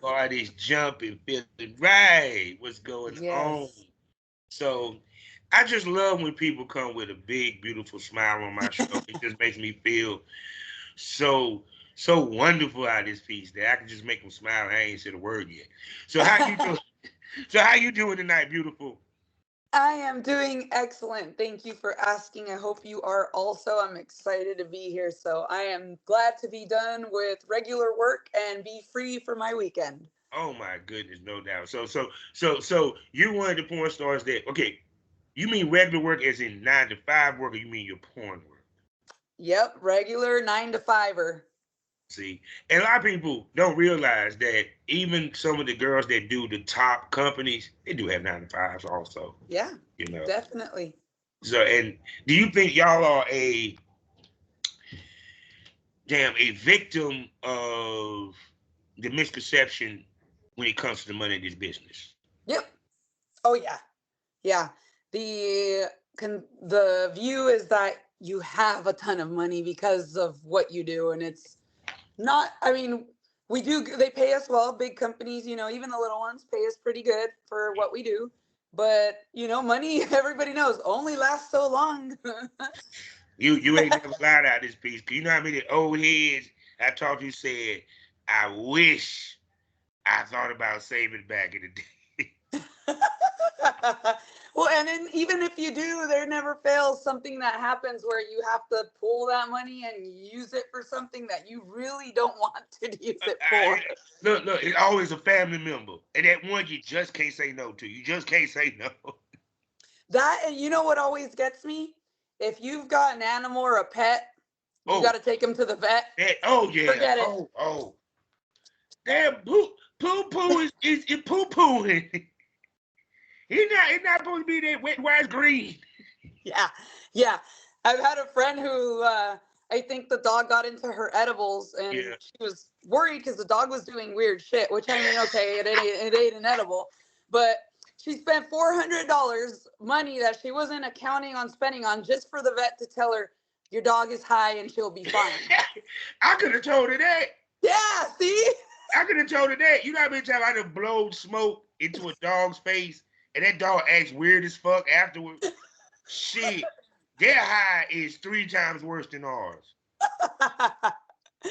Body's jumping, feeling right. What's going on? Yes. So I just love when people come with a big, beautiful smile on my show. It just makes me feel so so wonderful out of this piece that I can just make them smile. I ain't said a word yet. So how you doing? So how you doing tonight, beautiful? I am doing excellent. Thank you for asking. I hope you are also. I'm excited to be here. So I am glad to be done with regular work and be free for my weekend. Oh my goodness, no doubt. So you're one of the porn stars that okay. You mean regular work as in 9 to 5 work, or you mean your porn work? Yep, regular 9 to 5er. See, and a lot of people don't realize that even some of the girls that do the top companies, they do have 9 to 5s also. Yeah, You know. definitely. So, and do you think y'all are a victim of the misconception when it comes to the money in this business? Yep. Oh yeah. Yeah. The view is that you have a ton of money because of what you do, and it's not. I mean, we do. They pay us well. Big companies, even the little ones, pay us pretty good for what we do. But money, everybody knows, only lasts so long. You ain't never lied out this piece. 'Cause you know how many old heads I talked to said, I wish I thought about saving back in the day. Well, and then even if you do, there never fails something that happens where you have to pull that money and use it for something that you really don't want to use it for. Look, it's always a family member. And that one you just can't say no to. You just can't say no. That, and you know what always gets me? If you've got an animal or a pet, you got Oh, to take them to the vet. oh yeah. Forget it. Oh. Damn, poo is poo pooing. He not supposed to be that wet, wise green. Yeah, yeah. I've had a friend who I think the dog got into her edibles, and Yeah. she was worried because the dog was doing weird shit. Which I mean, okay, it ate an edible, but she spent $400 money that she wasn't accounting on spending on just for the vet to tell her your dog is high and she'll be fine. I could have told her that. Yeah, see? I could have told her that. You know how many times I done blowed smoke into a dog's face and that dog acts weird as fuck afterward? Shit. Their high is 3 times worse than ours.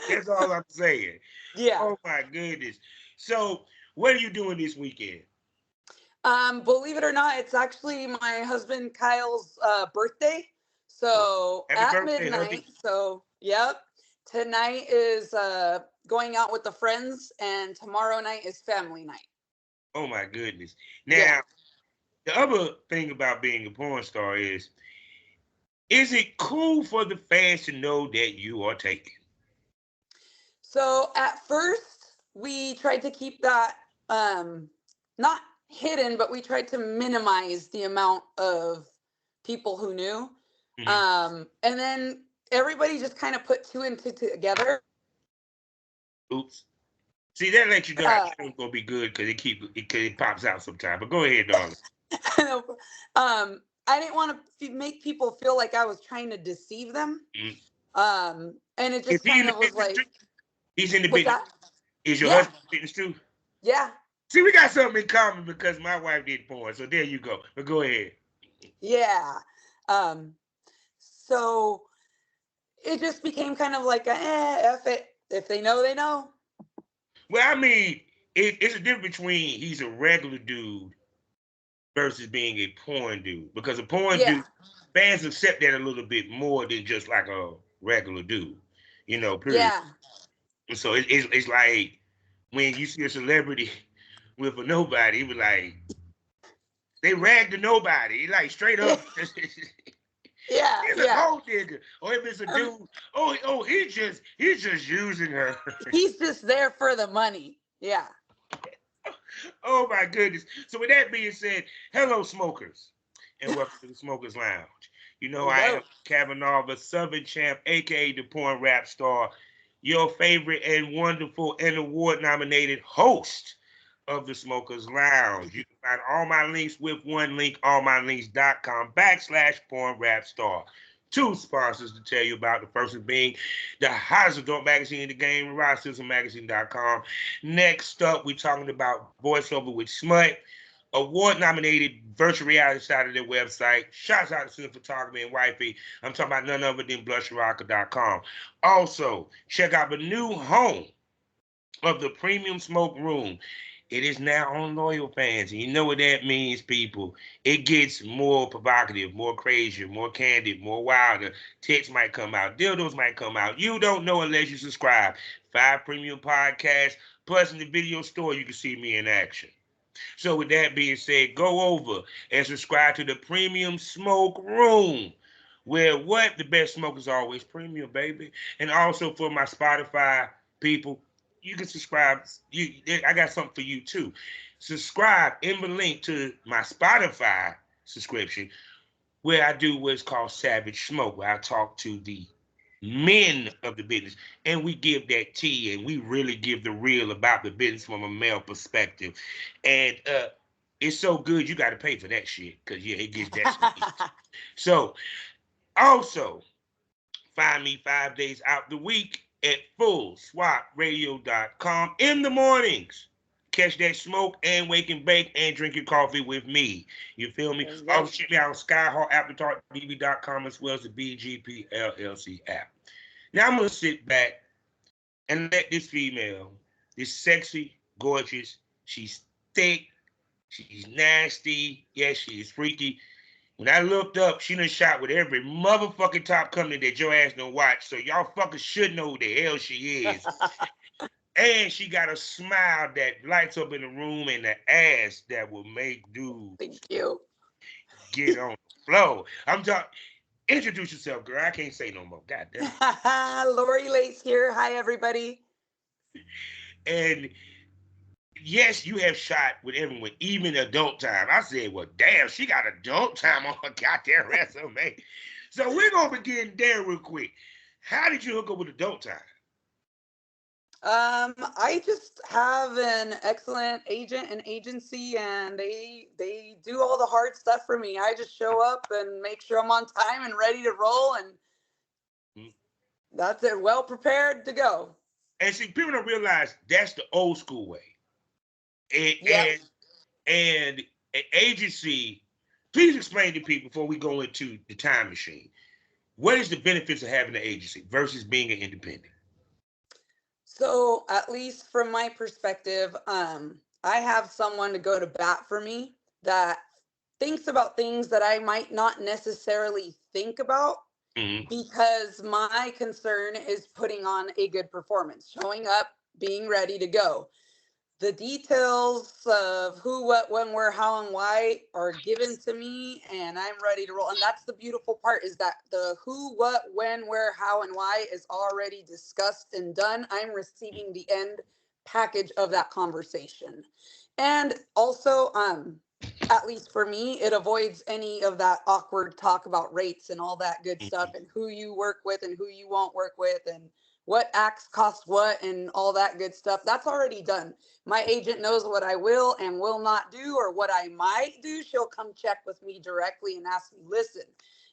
That's all I'm saying. Yeah. Oh my goodness. So, what are you doing this weekend? Believe it or not, it's actually my husband Kyle's birthday. Oh, So happy at birthday, midnight. hubby. So yep. Tonight is going out with the friends, and tomorrow night is family night. Oh my goodness. Yeah. Now, the other thing about being a porn star is it cool for the fans to know that you are taken? So at first we tried to keep that not hidden, but we tried to minimize the amount of people who knew. Hmm. And then everybody just kind of put two and two together. Oops. See, that lets you know our Uh, show's gonna be good because it pops out sometime. But go ahead, darling. I didn't want to make people feel like I was trying to deceive them. Mhm. And it Is just he in kind the of was business like, too? He's in the what's business. that? Is your Yeah, husband in the business too? yeah, See, we got something in common because my wife did porn. So there you go. But go ahead. yeah. Um, so it just became kind of like, F it. If they know, they know. Well, I mean, it's a difference between he's a regular dude versus being a porn dude. Because a porn Yeah, dude, fans accept that a little bit more than just like a regular dude, period. yeah. And so it's like when you see a celebrity with a nobody, it was like they rag to nobody, like straight up. Yeah, He's a yeah. gold digger, or if it's a Um, dude, he's just using her. he's just there for the money. Yeah. Oh my goodness! So with that being said, hello smokers, and welcome to the Smokers Lounge. You know I am Hello. Kavanaugh, the Southern Champ, aka the Porn Rap Star, your favorite and wonderful and award-nominated host of the Smokers Lounge. You can find all my links with one link, allmylinks.com/porn rap star. two sponsors to tell you about. The first one being the hottest adult magazine in the game, RockSizzleMagazine.com. Next up, we're talking about voiceover with Smut, award-nominated virtual reality side of their website. Shouts out to Cinephotography and Wifey. I'm talking about none other than BlushRocker.com. Also, check out the new home of the Premium Smoke Room. It is now on Loyal Fans. And you know what that means, people. It gets more provocative, more crazy, more candid, more wilder. Texts might come out. Dildos might come out. You don't know unless you subscribe. 5 premium podcasts. Plus, in the video store, you can see me in action. So with that being said, go over and subscribe to the Premium Smoke Room, where what? The best smoke is always premium, baby. And also for my Spotify people, you can subscribe. I got something for you too. Subscribe in the link to my Spotify subscription, where I do what's called Savage Smoke, where I talk to the men of the business, and we give that tea, and we really give the real about the business from a male perspective. And it's so good, you got to pay for that shit, because yeah, it gets that sweet. So also find me 5 days out the week at fullswapradio.com in the mornings. Catch that smoke and wake and bake and drink your coffee with me. You feel me? Also check me out on skyhawkaftertalktv.com as well as the BGP LLC app. Now I'm going to sit back and let this female, this sexy, gorgeous, she's thick, she's nasty, yes, she is freaky. When I looked up, she done shot with every motherfucking top company that your ass don't watch, so y'all fuckers should know who the hell she is. And she got a smile that lights up in the room and the ass that will make dudes Thank you. get on the floor. I'm talking. Introduce yourself, girl. I can't say no more. God damn. Lory Lace here. Hi, everybody. And yes, you have shot with everyone, even adult time. I said, well, damn, she got adult time on her goddamn resume. So we're going to begin there real quick. How did you hook up with adult time? I just have an excellent agent and agency, and they do all the hard stuff for me. I just show up and make sure I'm on time and ready to roll, and that's it. Well prepared to go. And see, people don't realize that's the old school way. Yep. And an agency, please explain to people before we go into the time machine. What is the benefits of having an agency versus being an independent? So, at least from my perspective, I have someone to go to bat for me that thinks about things that I might not necessarily think about, because my concern is putting on a good performance, showing up, being ready to go. The details of who, what, when, where, how, and why are given to me, and I'm ready to roll. And that's the beautiful part, is that the who, what, when, where, how, and why is already discussed and done. I'm receiving the end package of that conversation. And also, at least for me, it avoids any of that awkward talk about rates and all that good stuff, and who you work with and who you won't work with, and what acts cost what, and all that good stuff. That's already done. My agent knows what I will and will not do, or what I might do. She'll come check with me directly and ask me, listen.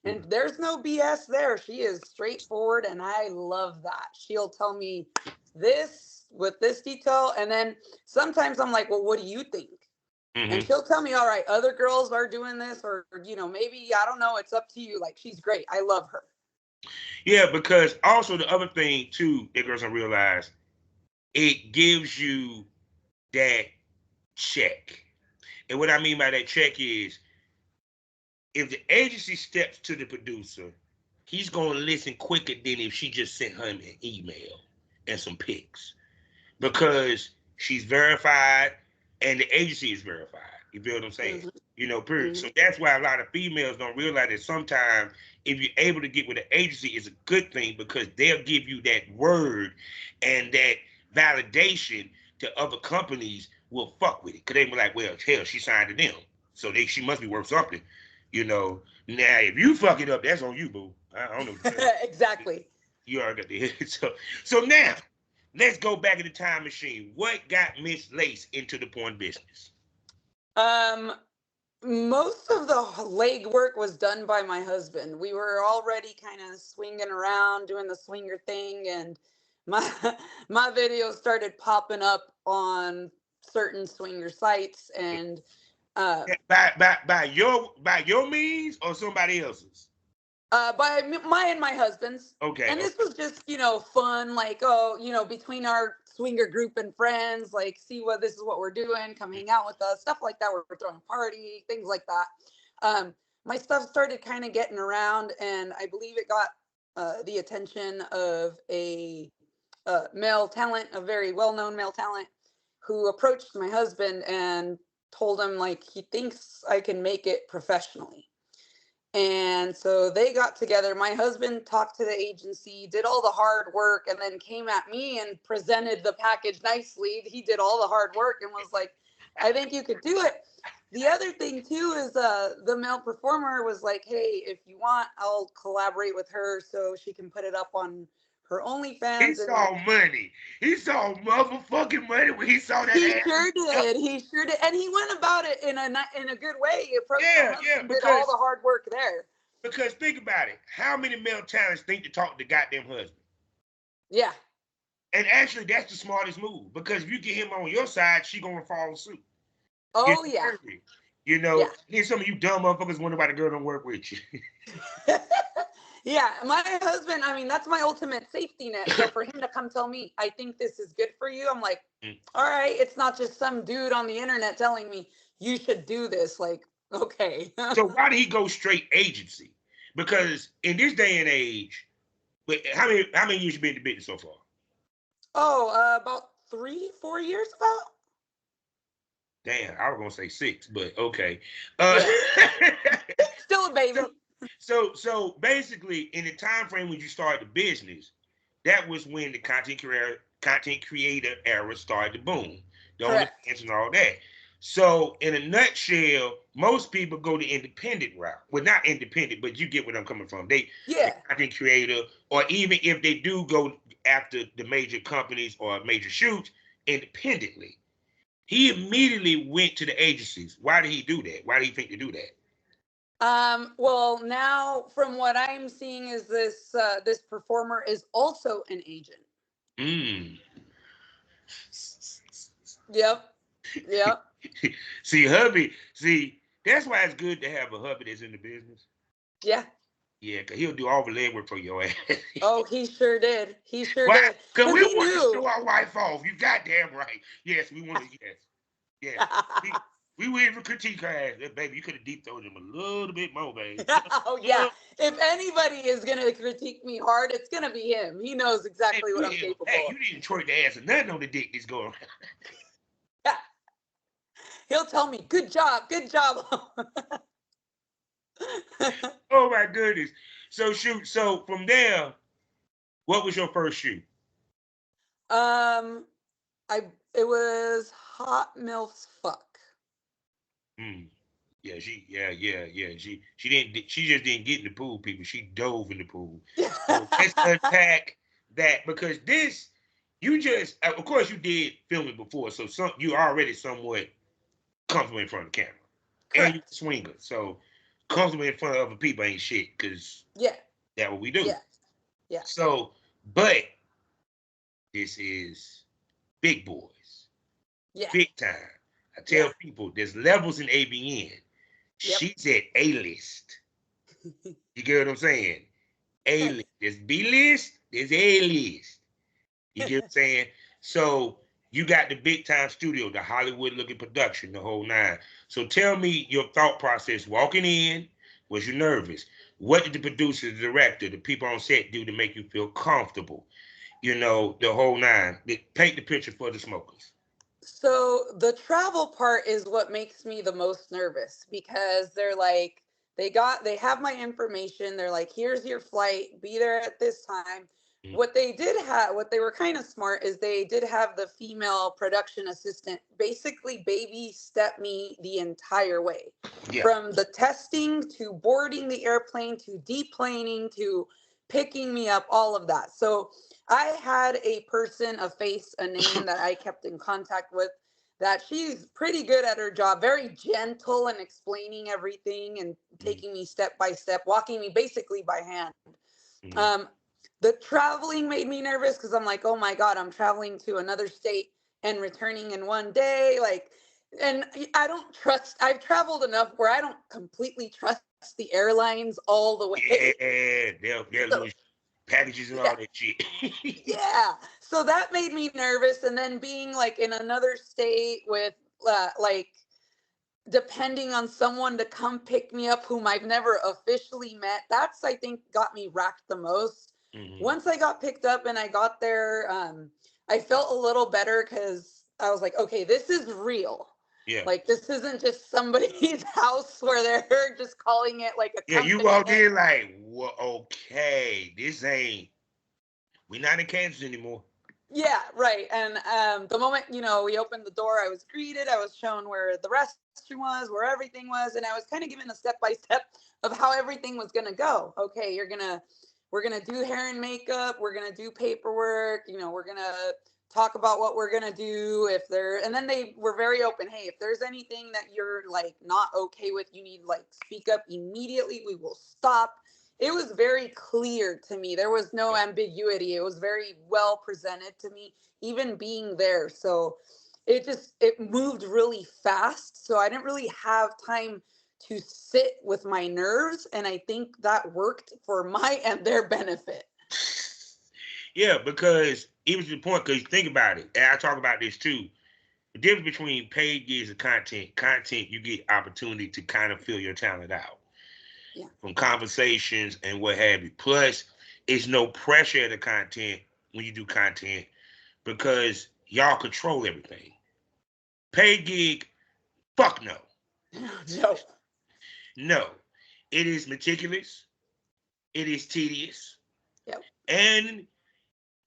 And there's no BS there. She is straightforward, and I love that. She'll tell me this with this detail, and then sometimes I'm like, well, what do you think? And she'll tell me, all right, other girls are doing this, or, maybe, I don't know, it's up to you. Like, she's great. I love her. Yeah, because also the other thing too that girls don't realize, it gives you that check. And what I mean by that check is, if the agency steps to the producer, he's going to listen quicker than if she just sent him an email and some pics, because she's verified and the agency is verified. You feel what I'm saying? Period. So that's why a lot of females don't realize that sometimes if you're able to get with an agency, it's a good thing, because they'll give you that word and that validation to other companies will fuck with it. Because they be like, well, hell, she signed to them, so she must be worth something. Now, if you fuck it up, that's on you, boo. I don't know. Exactly. You already got the hit. So now, let's go back in the time machine. What got Miss Lace into the porn business? Most of the leg work was done by my husband. We were already kind of swinging around doing the swinger thing, and my my videos started popping up on certain swinger sites, and uh By your means or somebody else's? my and my husband's. Okay, And this okay. was just, fun, like, oh, between our swinger group and friends, like, see what this is what we're doing, come hang out with us, stuff like that. We're throwing a party, things like that. My stuff started kind of getting around, and I believe it got the attention of a male talent, a very well-known male talent, who approached my husband and told him like he thinks I can make it professionally. And so they got together. My husband talked to the agency, did all the hard work, and then came at me and presented the package nicely. He did all the hard work and was like, I think you could do it. The other thing too is the male performer was like, hey, if you want, I'll collaborate with her so she can put it up on her He OnlyFans. And saw money. He saw motherfucking money when he saw that he ass. sure did. He sure did. And he went about it in a good way. He approached my Yeah, yeah, husband, did all because the hard work there. because think about it. How many male talents think to talk to goddamn husband? Yeah. And actually, that's the smartest move because if you get him on your side, she gonna follow suit. You Oh yeah. heard me. You Yeah. know, here's some of you dumb motherfuckers wonder why the girl don't work with you. Yeah, my husband, I mean, that's my ultimate safety net. So for him to come tell me, I think this is good for you, I'm like, all right, it's not just some dude on the internet telling me you should do this. Like, okay. So why did he go straight agency? Because in this day and age, but how many years you been in the business so far? Oh, about 3, 4 years about? Damn, I was gonna say six, but okay. Uh, Yeah. Still a baby. so so basically, in the time frame when you started the business, that was when the content creator era started to boom. The Correct. OnlyFans and all that. So in a nutshell, most people go the independent route. Well, not independent, but you get what I'm coming from. The Yeah. content creator, or even if they do go after the major companies or major shoots independently. He immediately went to the agencies. Why did he do that? Why did he think to do that? Well, now from what I'm seeing is this performer is also an agent. Mm. Yep. Yep. See, hubby, see, that's why it's good to have a hubby that's in the business. Yeah. Yeah, because he'll do all the legwork for your ass. Oh, he sure did. He sure Why? did. Because Because we he want to knew. show our wife off. You goddamn right. Yes, we want to, yes. Yes. We would even critique her ass. Baby, you could have deep throated him a little bit more, baby. Oh yeah. If anybody is gonna critique me hard, it's gonna be him. He knows Hey, exactly what I'm you, hey, capable you didn't twerk the ass or nothing on the dick that's going on. of. He'll tell me, "Good job, good job." Oh my goodness. So shoot. So from there, what was your first shoot? um, I it was hot milf's fuck. Hmm. Yeah, yeah. She just didn't get in the pool, people. She dove in the pool. So let's unpack that because this, you just, of course, you did film it before, so you already somewhat comfortable in front of the camera, and you Correct. swinger, so comfortable in front of other people ain't shit because Yeah. that's what we do. Yeah. Yeah. So, but this is big boys, Yeah. big time. I tell Yeah. people there's levels in ABN. Yep. She's at A list. You get what I'm saying? A list. There's B list, there's A list. You get what I'm saying? So you got the big time studio, the Hollywood looking production, the whole nine. So tell me your thought process walking in. Was you nervous? What did the producer, the director, the people on set do to make you feel comfortable? You know, the whole nine. Paint the picture for the smokers. So the travel part is what makes me the most nervous because they're like, they have my information. They're like, here's your flight, be there at this time. Mm. What they were kind of smart is they did have the female production assistant basically baby step me the entire way, Yeah. from the testing to boarding the airplane to deplaning to picking me up, all of that. So I had a person, a face, a name that I kept in contact with that she's pretty good at her job, very gentle and explaining everything and Mm-hmm. taking me step by step, walking me basically by hand. Mm-hmm. Um, the traveling made me nervous because I'm like, oh my God, I'm traveling to another state and returning in one day. Like, and I don't trust, I've traveled enough where I don't completely trust the airlines all the way. Yeah, they'll So, lose packages and yeah, all that shit. yeah. So that made me nervous. And then being like in another state with like, depending on someone to come pick me up whom I've never officially met, that's I think got me racked the most. Mm-hmm. Once I got picked up and I got there, I felt a little better because I was like, okay, this is real. Yeah. Like this isn't just somebody's house where they're just calling it like a Yeah, you company walk name. in like, well, okay, this ain't, we not in Kansas anymore. Yeah, right. And the moment, we opened the door, I was greeted. I was shown where the restroom was, where everything was, and I was kind of given a step by step of how everything was gonna go. Okay, we're gonna do hair and makeup. We're gonna do paperwork. We're gonna talk about what we're gonna do if there. And then they were very open. Hey, if there's anything that you're like not okay with, you need like speak up immediately. We will stop. It was very clear to me. There was no ambiguity. It was very well presented to me, even being there. So it moved really fast. So I didn't really have time to sit with my nerves. And I think that worked for my and their benefit. Yeah, because even to the point, because think about it, and I talk about this too. The difference between paid gigs and content, you get opportunity to kind of fill your talent out Yeah. from conversations and what have you. Plus, it's no pressure of the content when you do content because y'all control everything. Paid gig, fuck no. No. No. It is meticulous, it is tedious, Yep. and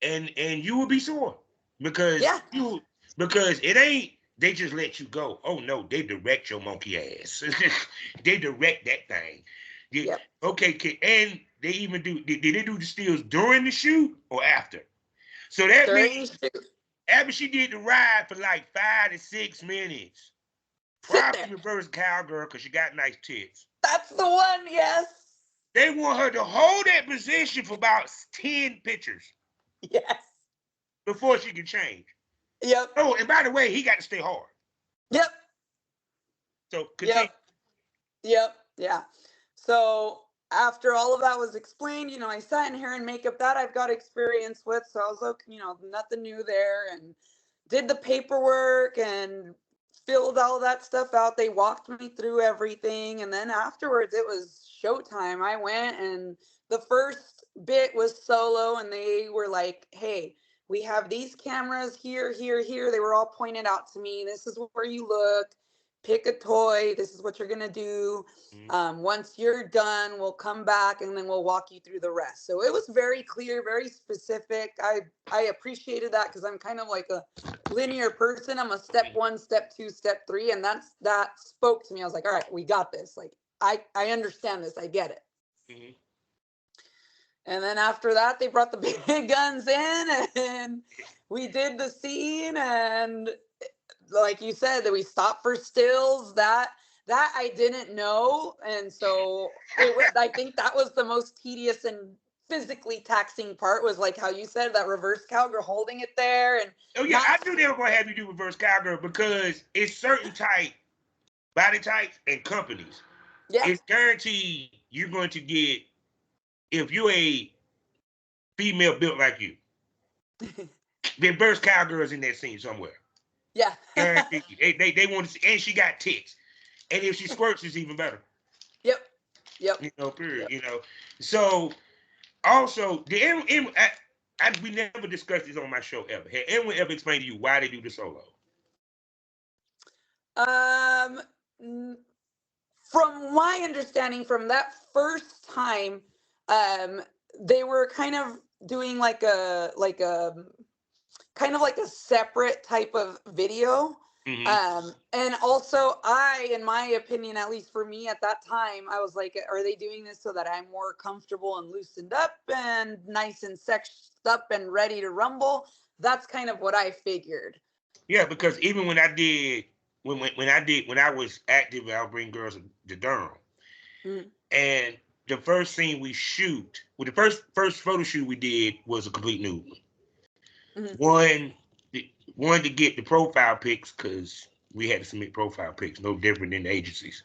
and you will be sore because Yeah. because it ain't they just let you go. Oh no, they direct your monkey ass. They direct that thing. Yep. Okay, and they even did they do the stills during the shoot or after? So that During means the shoot. after she did the ride for like 5 to 6 minutes, Sit probably there. reverse cowgirl because she got nice tits. That's the one. Yes. They want her to hold that position for about 10 pictures Yes. before she can change. Yep. Oh, and by the way, he got to stay hard. Yep. So continue. Yep. Yep. Yeah. So after all of that was explained, I sat in hair and makeup that I've got experience with. So I was like, nothing new there, and did the paperwork and filled all that stuff out. They walked me through everything. And then afterwards it was showtime. I went, and the first bit was solo, and they were like, hey, we have these cameras here, here, here. They were all pointed out to me. This is where you look, pick a toy. This is what you're going to do. Mm-hmm. Once you're done, we'll come back and then we'll walk you through the rest. So it was very clear, very specific. I appreciated that because I'm kind of like a linear person. I'm a step one, step two, step three, and that spoke to me. I was like, all right, we got this. Like I understand this. I get it. Mm-hmm. And then after that, they brought the big guns in, and we did the scene. And like you said, that we stopped for stills. That I didn't know, and so I think that was the most tedious and physically taxing part. Was like how you said that reverse cowgirl holding it there and Oh yeah, not. I knew they were gonna have you do reverse cowgirl because it's certain type body types and companies. Yeah. It's guaranteed you're going to get if you're a female built like you. Reverse cowgirls in that scene somewhere. Yeah. Guaranteed. They want to see, and she got tits. And if she squirts, it's even better. Yep. Yep. Period. Yep. So also we never discussed this on my show ever. Had anyone ever explained to you why they do the solo? Um, from my understanding, from that first time, um, they were kind of doing like a kind of like a separate type of video. Mm-hmm. And also in my opinion, at least for me at that time, I was like, are they doing this so that I'm more comfortable and loosened up and nice and sexed up and ready to rumble? That's kind of what I figured. Yeah, because even when I did when I was active, I'll bring girls to Durham, Mm, and the first scene we shoot, well, the first photo shoot we did was a complete nude. mm, One, one to get the profile pics because we had to submit profile pics, no different than the agencies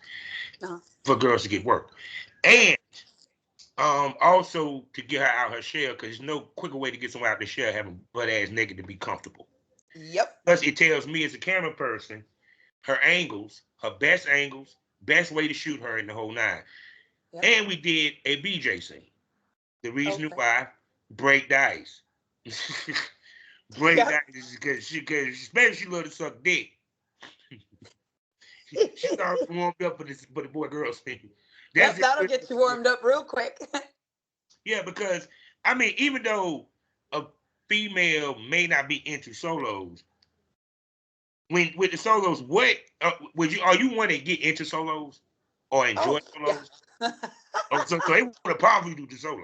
uh, for girls to get work, yep. and also to get her out her shell because there's no quicker way to get someone out the shell having butt ass naked to be comfortable. Yep. Plus, it tells me as a camera person her angles, best way to shoot her in the whole nine. Yep. And we did a BJ scene. The reason Okay. why, break the ice. Break the Yep. ice because especially she love to suck dick. She's already warmed up for the boy girl scene. That's Yep. it. That'll get you warmed up real quick. Yeah, because I mean, even though a female may not be into solos, when with the solos, what would you are you want to get into solos or Oh, enjoy yeah. solos? Oh, so they want to probably do the solo.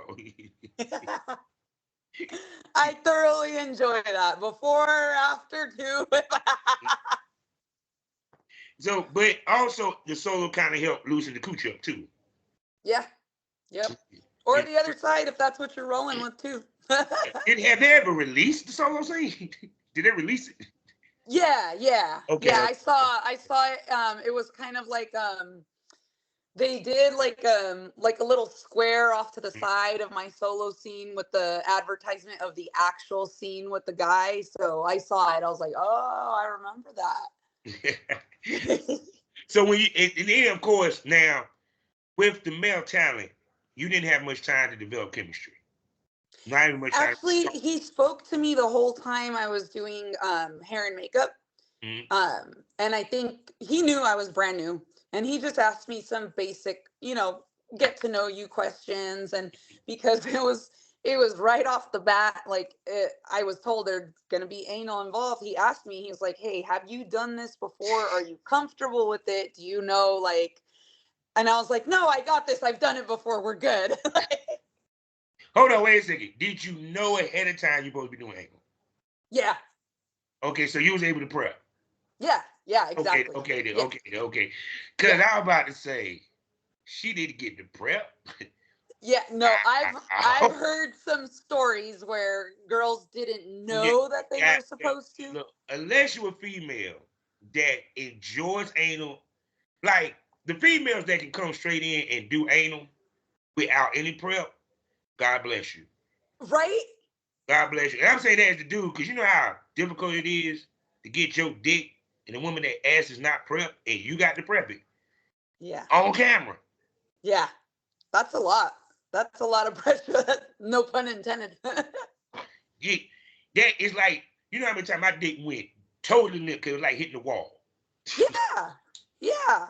I thoroughly enjoy that. Before, after, too. So, but also the solo kind of helped loosen the cooch up too. Yeah. Yep. Or It, the other side if that's what you're rolling with too. have they ever released the solo scene? Did they release it? Yeah, yeah. Okay, Yeah, okay. I saw it. It was kind of like they did like a little square off to the side of my solo scene with the advertisement of the actual scene with the guy. So I saw it. I was like, "Oh, I remember that." So when you and then of course now with the male talent, you didn't have much time to develop chemistry. Not even much time. Actually, he spoke to me the whole time I was doing hair and makeup. Mhm. And I think he knew I was brand new, and he just asked me some basic, get to know you questions. And because it was right off the bat, like I was told there's gonna be anal involved. He asked me, he was like, "Hey, have you done this before? Are you comfortable with it? Do you know like?" And I was like, "No, I got this. I've done it before. We're good." Hold on, wait a second. Did you know ahead of time you're supposed to be doing anal? Yeah, Okay, so you was able to prep. yeah, yeah, Okay, exactly. okay, Yeah, okay. Cause yeah. I was about to say she didn't get the prep. Yeah, no, I've Oh, heard some stories where girls didn't yeah, know that they yeah, were yeah. supposed to. Look, unless you're a female that enjoys anal, like the females that can come straight in and do anal without any prep, God bless you. Right? God bless you. And I'm saying that as the dude, because you know how difficult it is to get your dick and the woman that ass is not prepped and you got to prep it Yeah. on camera. Yeah. That's a lot. That's a lot of pressure. No pun intended. You, that is like, you know how many times my dick went totally limp because it was like hitting the wall. Yeah. Yeah.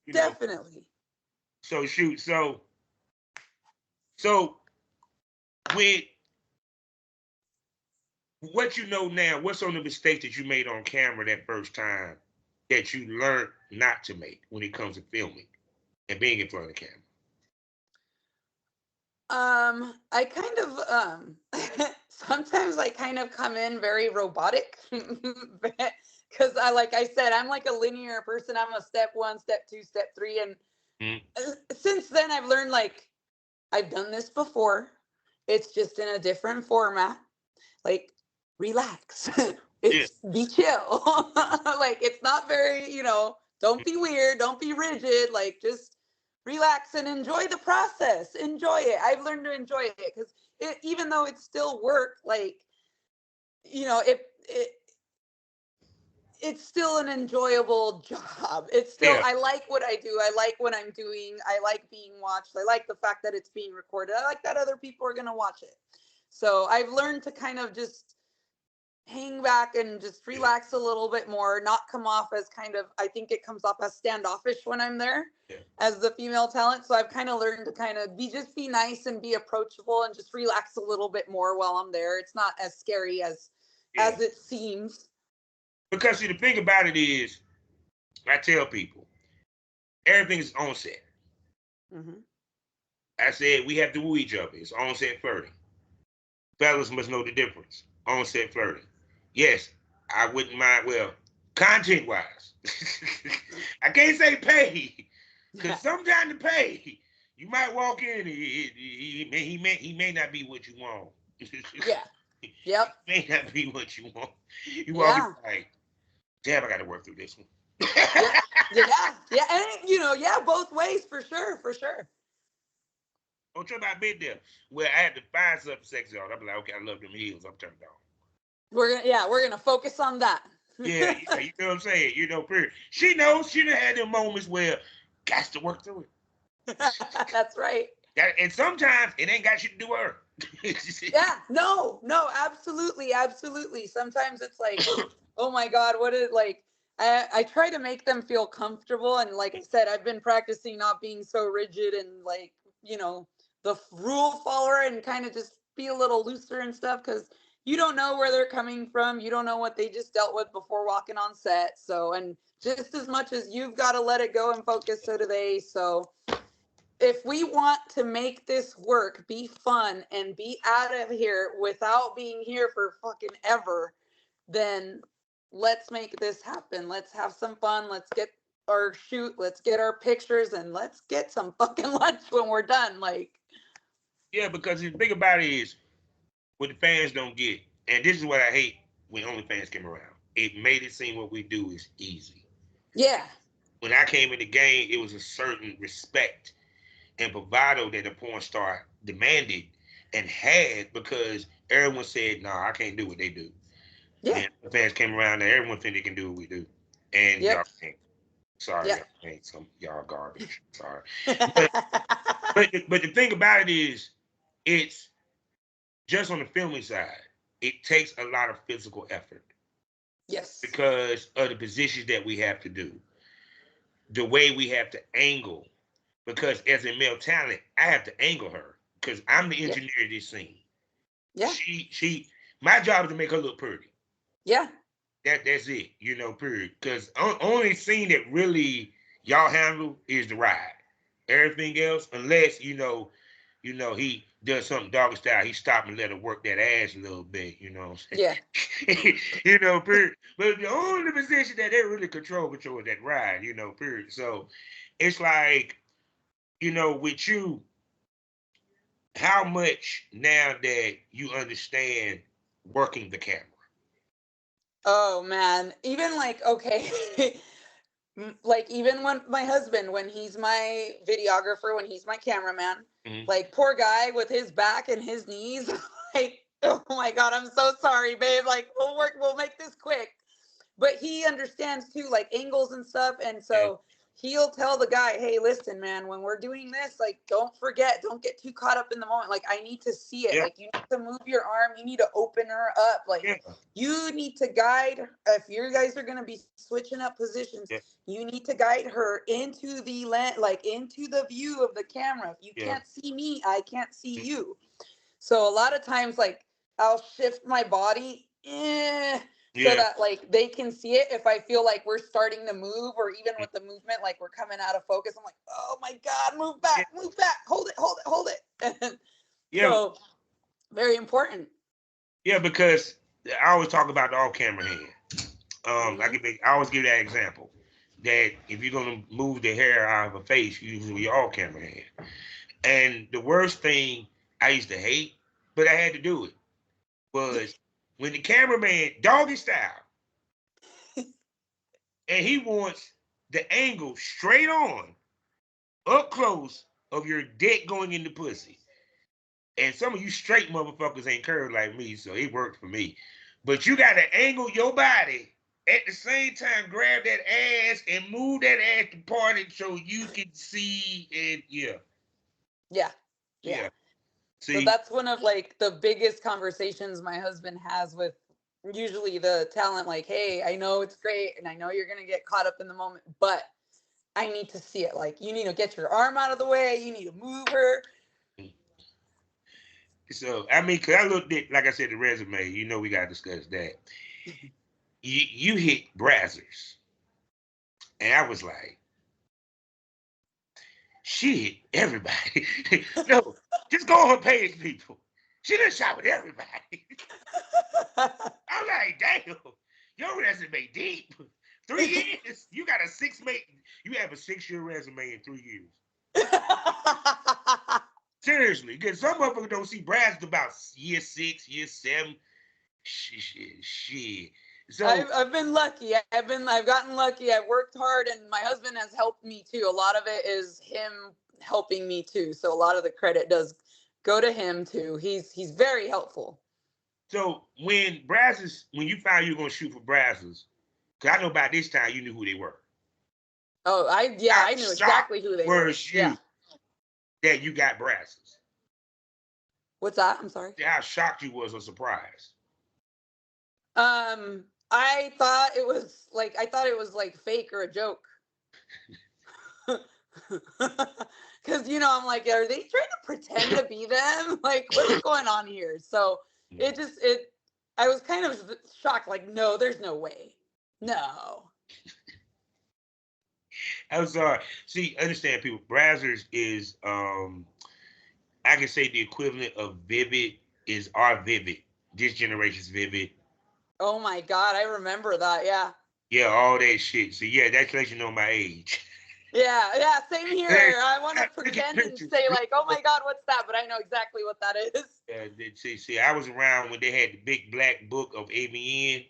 You know, Definitely. so shoot. So with what you know now, what's on the mistakes that you made on camera that first time that you learned not to make when it comes to filming and being in front of the camera? I kind of sometimes I kind of come in very robotic because like I said, I'm like a linear person. I'm a step one, step two, step three, and Mm. since then I've learned like I've done this before. It's just in a different format. Like, relax. Yeah, It's be chill. Like, it's not very, don't be weird, don't be rigid. Like, just relax and enjoy the process. Enjoy it. I've learned to enjoy it because even though it's still work, like, it's still an enjoyable job. It's still yeah, I like what I do. I like what I'm doing. I like being watched. I like the fact that it's being recorded. I like that other people are going to watch it. So I've learned to kind of just hang back and just yeah, relax a little bit more, not come off as kind of I think it comes off as standoffish when I'm there yeah, as the female talent. So I've kind of learned to kind of be nice and be approachable and just relax a little bit more while I'm there. It's not as scary yeah. as it seems. Because see, the thing about it is, I tell people everything is on set. Hmm. I said we have to woo each other. It's on set flirting. Fellas must know the difference. On set flirting. Yes, I wouldn't mind. Well, content wise, I can't say pay, because sometimes the pay, you might walk in and he may not be what you want. Yeah. Yep. May not be what you want. You walk in Yeah. like, damn, I got to work through this one. Yep. Yeah. Yeah. And yeah, both ways for sure. For sure. Oh, trip, I've been there where I had to find something sexy on. I'm like, okay, I love them heels. I'm turned on. We're gonna focus on that. Yeah, yeah, you know what I'm saying? Period. She knows she done had them moments where got to work through it. That's right. And sometimes it ain't got shit to do with her. Yeah, no, no, absolutely, absolutely. Sometimes it's like, oh my God, what is like I try to make them feel comfortable, and like I said, I've been practicing not being so rigid and like, the rule follower, and kind of just be a little looser and stuff, because you don't know where they're coming from. You don't know what they just dealt with before walking on set. So, and just as much as you've got to let it go and focus, so do they. So if we want to make this work, be fun, and be out of here without being here for fucking ever, then let's make this happen. Let's have some fun. Let's get our shoot. Let's get our pictures, and let's get some fucking lunch when we're done. Like, Yeah, because the thing about it is, what the fans don't get, and this is what I hate when OnlyFans came around. It made it seem what we do is easy. yeah, When I came in the game, it was a certain respect and bravado that a porn star demanded and had, because everyone said, "No, nah, I can't do what they do." yeah, And the fans came around and everyone think they can do what we do, and y'all yep, can't. Sorry, yep. y'all ain't some y'all garbage. Sorry, but the thing about it is, it's just on the filming side. It takes a lot of physical effort Yes. because of the positions that we have to do, the way we have to angle. Because as a male talent, I have to angle her because I'm the Yep. engineer of this scene. Yeah. My job is to make her look pretty. Yeah. That's it, period. Because only scene that really y'all handle is the ride. Everything else, unless he does something doggy style, he stop and let her work that ass a little bit. You know what I'm Yeah. saying? Period. But the only position that they really control is that ride. Period. So it's like, with you, how much now that you understand working the camera? Oh man. Even like, okay. Like, even when my husband, when he's my videographer, when he's my cameraman, Mm-hmm. like, poor guy with his back and his knees, like, oh my God, I'm so sorry, babe. Like, we'll make this quick. But he understands too, like, angles and stuff. And Yeah. so he'll tell the guy, hey, listen, man, when we're doing this, like, don't get too caught up in the moment. Like, I need to see it. Yeah. Like, you need to move your arm. You need to open her up. Like, Yeah. you need to guide. If you guys are going to be switching up positions, Yeah. you need to guide her into the lens, like into the view of the camera. If you Yeah. can't see me, I can't see you. So a lot of times, like, I'll shift my body, so Yeah. that like they can see it. If I feel like we're starting to move, or even with the movement, like we're coming out of focus, I'm like, oh my God, Yeah. move back, hold it, hold it, hold it. Yeah. So very important. Yeah. Because I always talk about the off camera hand. Hmm. I always give that example that if you're gonna move the hair out of a face, you use your off camera hand. And the worst thing I used to hate, but I had to do it, was when the cameraman doggy style and he wants the angle straight on, up close of your dick going in the pussy. And some of you straight motherfuckers ain't curved like me, so it worked for me. But you gotta angle your body at the same time, grab that ass and move that ass to part it so you can see it. Yeah, Yeah, yeah. yeah. So See, that's one of like the biggest conversations my husband has with usually the talent. Like, hey, I know it's great, and I know you're gonna get caught up in the moment, but I need to see it. Like, you need to get your arm out of the way. You need to move her. so I mean, cause I looked at, like I said, the resume. We gotta discuss that. You hit Brazzers, and I was like, she hit everybody. No, just go on her page, people. She done shot with everybody. I'm like, damn. Your resume deep. 3 years. You got a six mate. You have a 6-year resume in 3 years. Seriously, because some motherfuckers don't see Brad's about year 6, year 7. Shit. So I've been lucky. I've gotten lucky. I've worked hard, and my husband has helped me too. A lot of it is him helping me too. So a lot of the credit does go to him too. He's very helpful. so when you found you were gonna shoot for Brazzers, because I know by this time you knew who they were. Oh, How I knew shocked exactly who they were. was Yeah. you that you got Brazzers? What's that? I'm sorry. How shocked you was or surprised? I thought it was like fake or a joke. Because I'm like, are they trying to pretend to be them? Like, what's going on here? So I was kind of shocked. Like, no, there's no way. No. I'm sorry. See, understand people. Brazzers is I can say the equivalent of Vivid is our Vivid. This generation's Vivid. Oh my God, I remember that. Yeah. Yeah, all that shit. So yeah, that lets you know my age. Yeah, same Hey, here. I want to look at pretend and pictures. say like, oh my God, what's that? But I know exactly what that is. See, I was around when they had the big black book of AVN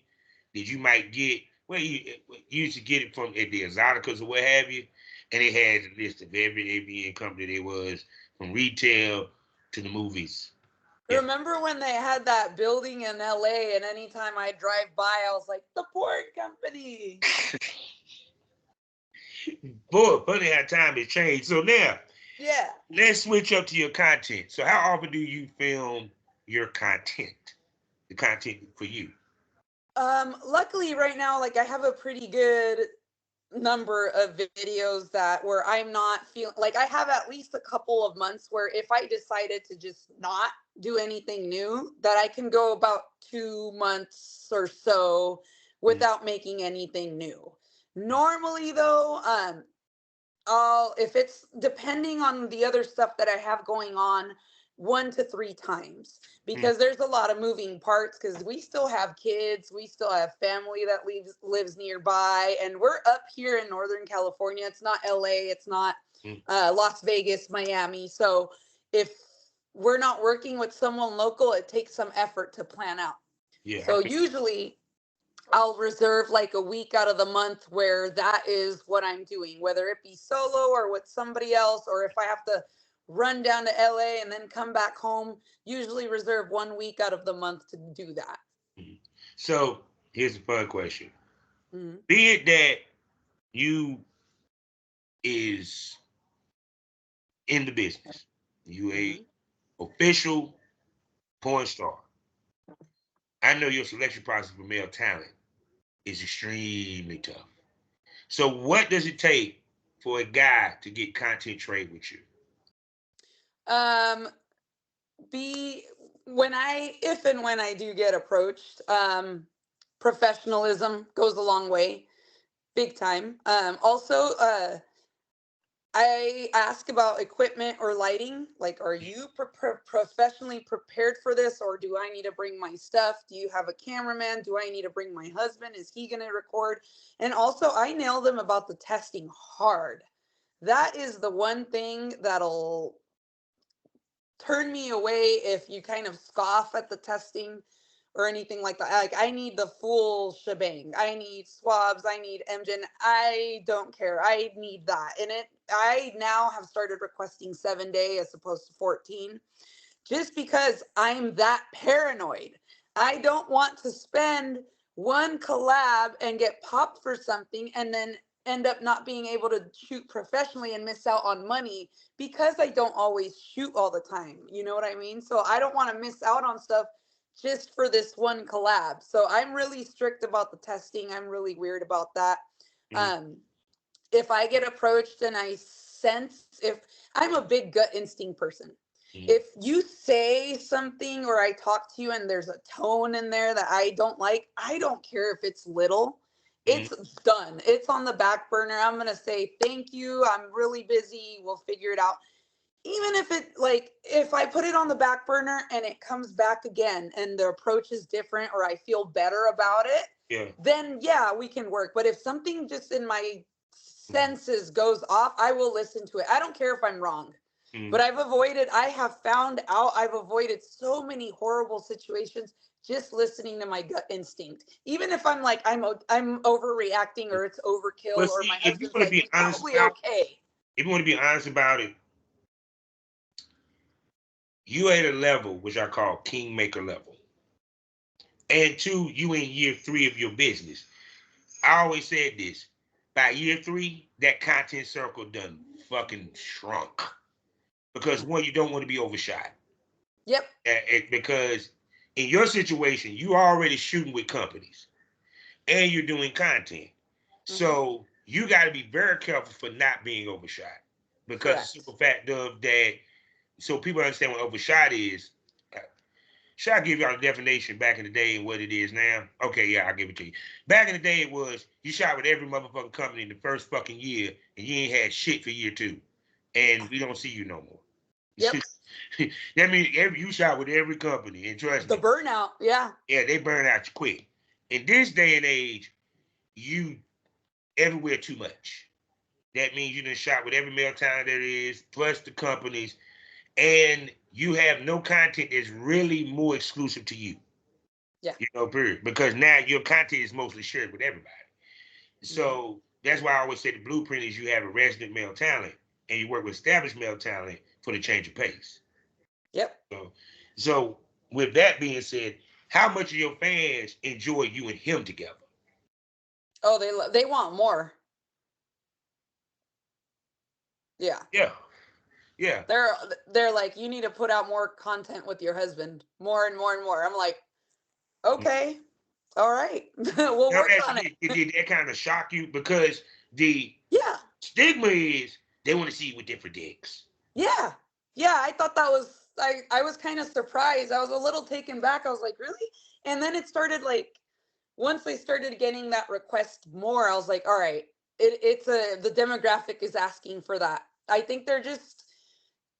that you might get. Well, you used to get it from at the Exoticas or what have you, and it had a list of every AVN company there was, from retail to the movies. Yeah. Remember when they had that building in LA, and anytime I drive by, I was like, the porn company. Boy, funny how time has changed. So now, Yeah. let's switch up to your content. So how often do you film your content? The content for you? Luckily right now, like I have a pretty good number of videos that where I'm not feeling like I have at least a couple of months where if I decided to just not do anything new, that I can go about 2 months or so Mm. without making anything new. Normally though, if it's depending on the other stuff that I have going on, 1 to 3 times, Mm. because there's a lot of moving parts, because we still have kids, we still have family that lives nearby, and we're up here in Northern California. It's not LA, it's not Mm. Las Vegas, Miami. So if we're not working with someone local, it takes some effort to plan out. Yeah, I So can. usually I'll reserve like a week out of the month where that is what I'm doing, whether it be solo or with somebody else, or if I have to run down to LA and then come back home, usually reserve 1 week out of the month to do that. Mhm. So here's a fun question. Mm-hmm. Be it that you is in the business, you a Mm-hmm. official porn star. I know your selection process for male talent is extremely tough. So what does it take for a guy to get content trade with you? Um, be when I if and when I do get approached, professionalism goes a long way, big time. Also, I ask about equipment or lighting. Like, are you professionally prepared for this, or do I need to bring my stuff? Do you have a cameraman? Do I need to bring my husband? Is he going to record? And also, I nail them about the testing hard. That is the one thing that'll turn me away if you kind of scoff at the testing or anything like that. Like, I need the full shebang. I need swabs. I need MGen. I don't care. I need that. And I now have started requesting 7 day as opposed to 14, just because I'm that paranoid. I don't want to spend one collab and get popped for something and then end up not being able to shoot professionally and miss out on money because I don't always shoot all the time. You know what I mean? So I don't want to miss out on stuff just for this one collab. So I'm really strict about the testing. I'm really weird about that. Mhm. Um, if I get approached and I sense, if I'm a big gut instinct person, Mhm. if you say something or I talk to you and there's a tone in there that I don't like, I don't care if it's little. Mhm. It's done. It's on the back burner. I'm going to say, thank you. I'm really busy. We'll figure it out. Even if if I put it on the back burner and it comes back again and the approach is different or I feel better about it, Yeah. then yeah, we can work. But if something just in my senses goes off, I will listen to it. I don't care if I'm wrong. Mm-hmm. But I have found out I've avoided so many horrible situations just listening to my gut instinct. Even if I'm like I'm overreacting or it's overkill But or see, my if you husband's want to like be he's honest probably about, okay. if you want to be honest about it, you at a level which I call kingmaker level, and two, you in year 3 of your business. I always said this: by year 3, that content circle done fucking shrunk because one, you don't want to be overshot. Yep. Because in your situation, you already shooting with companies and you're doing content. Hmm. So you got to be very careful for not being overshot because the Correct. simple fact of that, so people understand what overshot is. Should I give y'all the definition back in the day and what it is now? Okay, yeah, I'll give it to you. Back in the day, it was you shot with every motherfucking company in the first fucking year and you ain't had shit for year 2. And we don't see you no more. Yep. That means you shot with every company, and trust The me, burnout. Yeah. yeah, they burn out you quick. In this day and age, you everywhere too much. That means you done shot with every male talent there is, plus the companies, and you have no content that's really more exclusive to you. Yeah. Period. Because now your content is mostly shared with everybody. Hmm. So that's why I always say the blueprint is you have a resident male talent and you work with established male talent for the change of pace. Yep. So with that being said, how much of your fans enjoy you and him together? Oh, they want more. Yeah. Yeah, yeah. They're they're like, you need to put out more content with your husband, more and more and more. I'm like, okay, all right, we'll Now, work on it. did that kind of shock you? Because the Yeah, stigma is they want to see you with different dicks. yeah, yeah. I thought that was I was kind of surprised. I was a little taken back. I was like, really? And then it started like once they started getting that request more, I was like, all right, it's the demographic is asking for that. I think they're just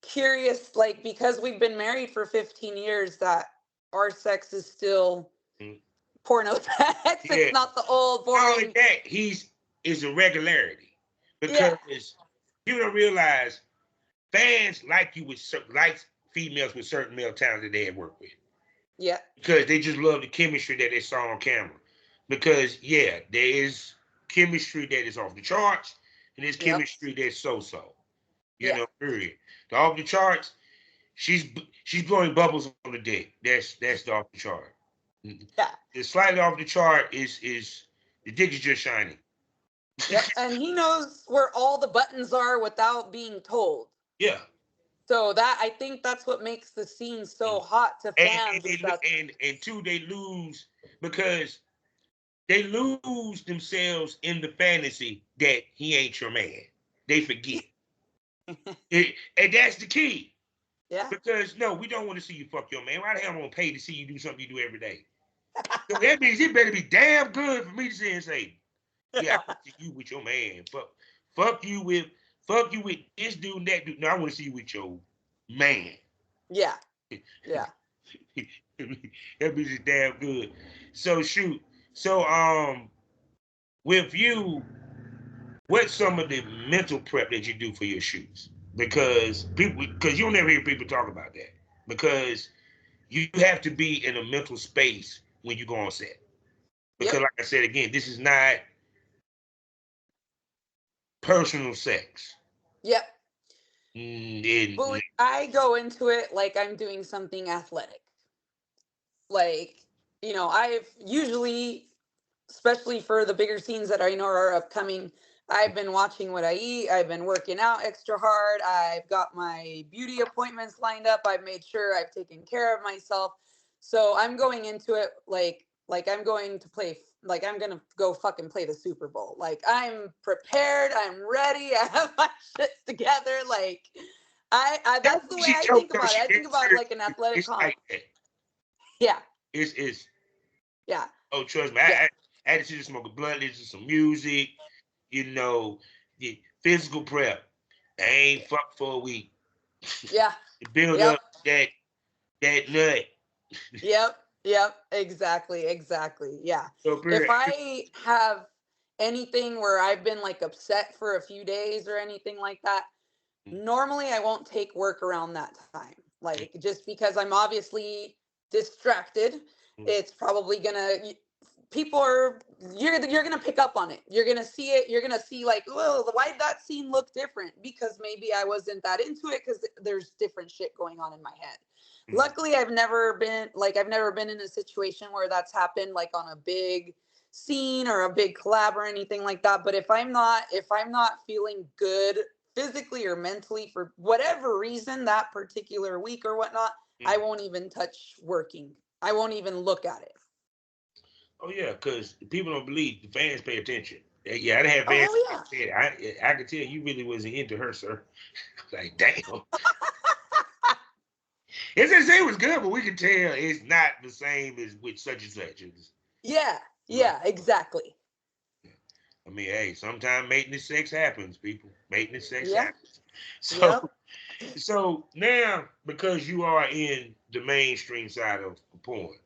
curious, like because we've been married for 15 years, that our sex is still Mm. porno sex. Yeah. It's not the old Not only boring. that, is a regularity Yeah, because people don't realize fans like you with like females with certain male talents that they have worked with yeah, because they just love the chemistry that they saw on camera. Because yeah, there is chemistry that is off the charts, and there's yep, chemistry that's so. yeah, Period. The off the charts, she's she's blowing bubbles on the dick. That's the off the chart. yeah, The slightly off the chart is the dick is just shining. yep. And he knows where all the buttons are without being told. Yeah. So that I think that's what makes the scene so hot to And fans is that and two, they lose because they lose themselves in the fantasy that he ain't your man. They forget. And that's the key. yeah, Because no, we don't want to see you fuck your man. Why the hell am I gonna pay to see you do something you do every day? So that means it better be damn good for me to sit and say, yeah, I want to see you with your man. Fuck you with fuck you with this dude and that dude. No, I want to see you with your man. yeah, yeah. That bitch is damn good. So shoot. So with you, what's some of the mental prep that you do for your shoots? Because you don't ever hear people talk about that. Because you have to be in a mental space when you go on set. Because Yep, like I said again, this is not personal sex. yep. Mm, I go into it like I'm doing something athletic. Like, I've usually, especially for the bigger scenes that I know are upcoming, I've been watching what I eat. I've been working out extra hard. I've got my beauty appointments lined up. I've made sure I've taken care of myself. So I'm going into it like I'm going to play like I'm gonna go fucking play the Super Bowl. Like I'm prepared. I'm ready. I have my shit together. Like I that that's the way she I told think her about it. she I think didn't about it like an seriously. athletic It's comp. like that. Yeah, It's yeah, oh trust me, yeah, I had to sit and smoke a blunt, listen to some music, the physical prep. I ain't fucked for a week. yeah. To build Yep. up that nut. Yep. Yep, exactly. Yeah. So If period. I have anything where I've been like upset for a few days or anything like that, normally I won't take work around that time. Like just because I'm obviously distracted, it's probably gonna people are you're gonna pick up on it. You're gonna see it. You're gonna see like, oh, why did that scene look different? Because maybe I wasn't that into it because there's different shit going on in my head. Luckily, I've never been in a situation where that's happened like on a big scene or a big collab or anything like that. But if I'm not feeling good physically or mentally for whatever reason that particular week or whatnot, I won't even touch working. I won't even look at it. Oh yeah, because people don't believe the fans pay attention. Yeah, I have fans. Oh yeah. Said, I could tell you really wasn't into her, sir. Like, damn. It was good, but we can tell it's not the same as with such and such. It's Yeah. like, Yeah, exactly. I mean, hey, sometimes maintenance sex happens, people. Maintenance sex Yeah. happens. So, Yep. so now because you are in the mainstream side of porn,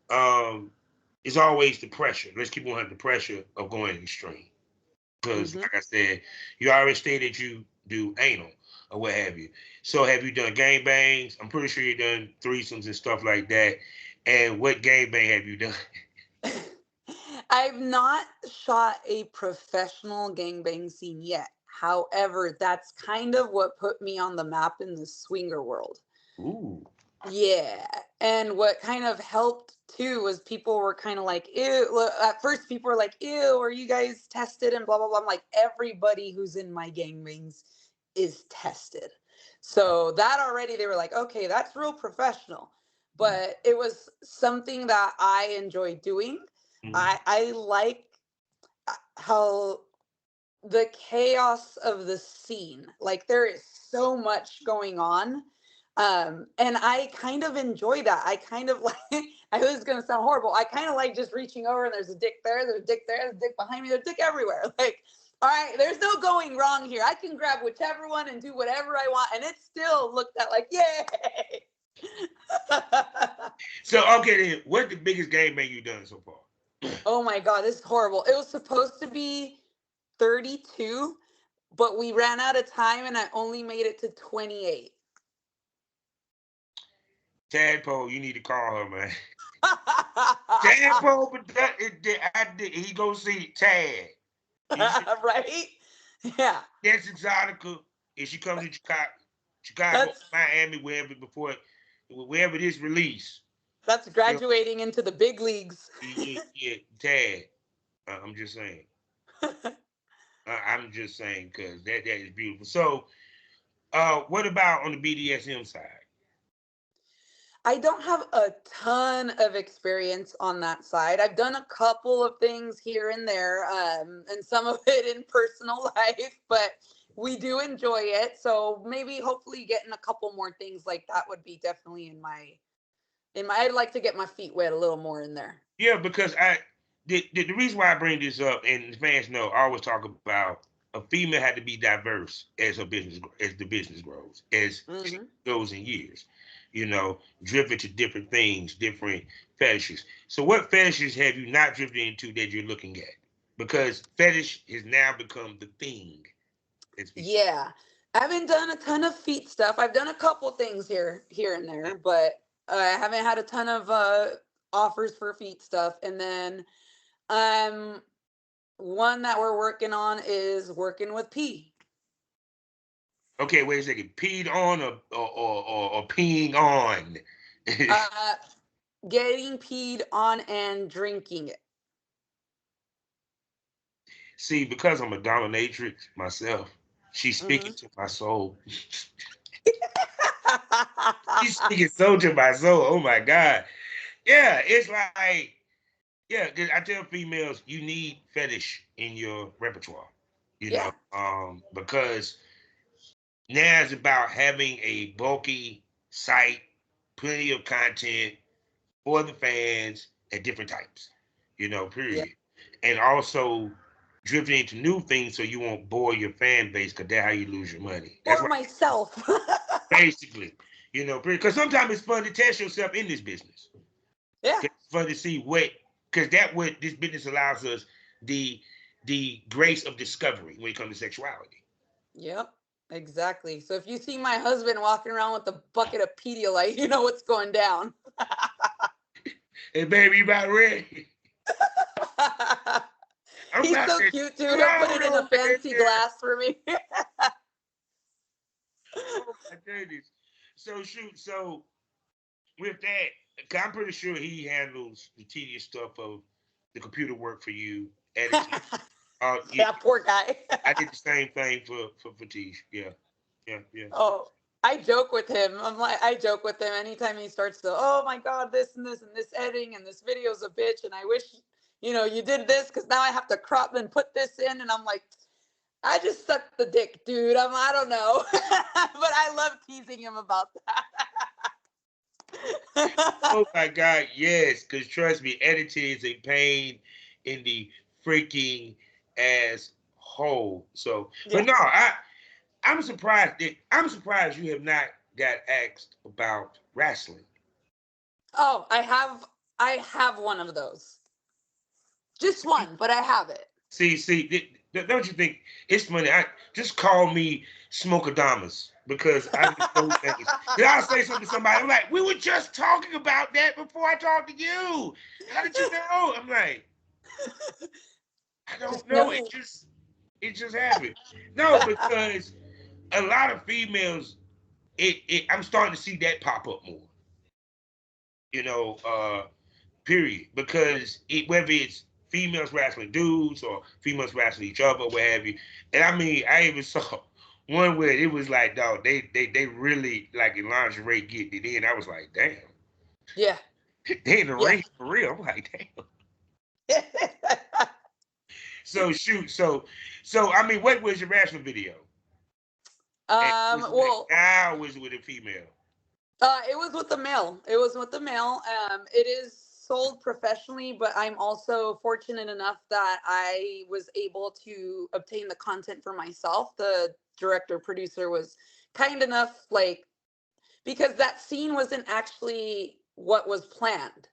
um, it's always the pressure. Let's keep on the pressure of going extreme. Because, Mhm. like I said, you already stated you do anal or what have you. So, have you done gang bangs? I'm pretty sure you've done threesomes and stuff like that. And what gang bang have you done? I've not shot a professional gangbang scene yet. However, that's kind of what put me on the map in the swinger world. Ooh. Yeah. And what kind of helped too was people were kind of like, ew. At first, people were like, ew, are you guys tested? And blah, blah, blah. I'm like, everybody who's in my gangbangs is tested. So that already, they were like, okay, that's real professional. But it was something that I enjoy doing. Mm-hmm. I like how the chaos of the scene, like there is so much going on, and I kind of enjoy that. I kind of like I know this is gonna sound horrible, I kind of like just reaching over and there's a dick there, there's a dick there, there's a dick behind me, there's a dick everywhere. Like, all right, there's no going wrong here. I can grab whichever one and do whatever I want and it still looked at like yay. So, okay, then, what's the biggest gang bang you've done so far? Oh my god, this is horrible. It was supposed to be 32, but we ran out of time and I only made it to 28. Tadpole, you need to call her, man. Tadpole, but he go see Tad. You see, Right? Yeah. that's Exotica. If she comes to Chicago, That's Miami, wherever it is released. that's You know, graduating into the big leagues. yeah, Tad. I'm just saying. I'm just saying because that is beautiful. So, what about on the BDSM side? I don't have a ton of experience on that side. I've done a couple of things here and there, and some of it in personal life, but we do enjoy it. So maybe hopefully getting a couple more things like that would be definitely in my I'd like to get my feet wet a little more in there. Yeah, because the reason why I bring this up, and the fans know, I always talk about a female had to be diverse as the business grows, as she Hmm. goes in years. Driven to different things, different fetishes. So, what fetishes have you not drifted into that you're looking at? Because fetish has now become the thing, as we say. Yeah. I haven't done a ton of feet stuff. I've done a couple things here and there, but I haven't had a ton of offers for feet stuff. And then um one that we're working on is working with pee. Okay, wait a second. Peed on or peeing on? Uh Getting peed on and drinking it. See, because I'm a dominatrix myself, she's speaking Hmm. to my soul. She's speaking so to my soul. Oh my God. Yeah, it's like, yeah, 'cause I tell females you need fetish in your repertoire, Yeah. because now it's about having a bulky site, plenty of content for the fans at different types, Yeah. period. And also drifting into new things so you won't bore your fan base because that's how you lose your money. That's For why, myself. basically, because sometimes it's fun to test yourself in this business. Yeah. It's fun to see what, because that what this business allows us, the the grace of discovery when it comes to sexuality. Yep. Exactly. So if you see my husband walking around with a bucket of Pedialyte, you know what's going down. Hey baby, you about ready? I'm He's about so to cute too. He'll put explode it in a over fancy here. glass for me. Oh my goodness. So shoot, so with that, 'cause I'm pretty sure he handles the tedious stuff of the computer work for you, editing. Yeah, Yeah, poor guy. I did the same thing for Tish. Yeah, yeah, yeah. Oh, I joke with him. I joke with him anytime he starts to, oh my God, this and this editing and this video's a bitch. And I wish, you did this because now I have to crop and put this in. And I'm like, I just sucked the dick, dude. I don't know. But I love teasing him about that. Oh my God, yes. Because trust me, editing is a pain in the freaking ass hole. So, but Yeah. no, I'm surprised you have not got asked about wrestling. Oh, I have one of those. Just one, but I have it. See, don't you think it's funny? I just call me Smokadamas because I do those things. Then I'll say something to somebody. I'm like, we were just talking about that before I talked to you. How did you know? I'm like, I don't Just know. know. It just happened. No, because a lot of females, I'm starting to see that pop up more. You know, period. Because whether it's females wrestling dudes or females wrestling each other, what have you. And I mean, I even saw one where it was like, dog, they really like in lingerie getting it in. I was like, damn, Yeah. they in the Yeah. ring for real. I'm like, damn. So shoot, so I mean, what was your wrestling video? And was it with a Well, guy or was it with a female? it was with the mail. It was with the mail. It is sold professionally, but I'm also fortunate enough that I was able to obtain the content for myself. The director producer was kind enough, like, because that scene wasn't actually what was planned.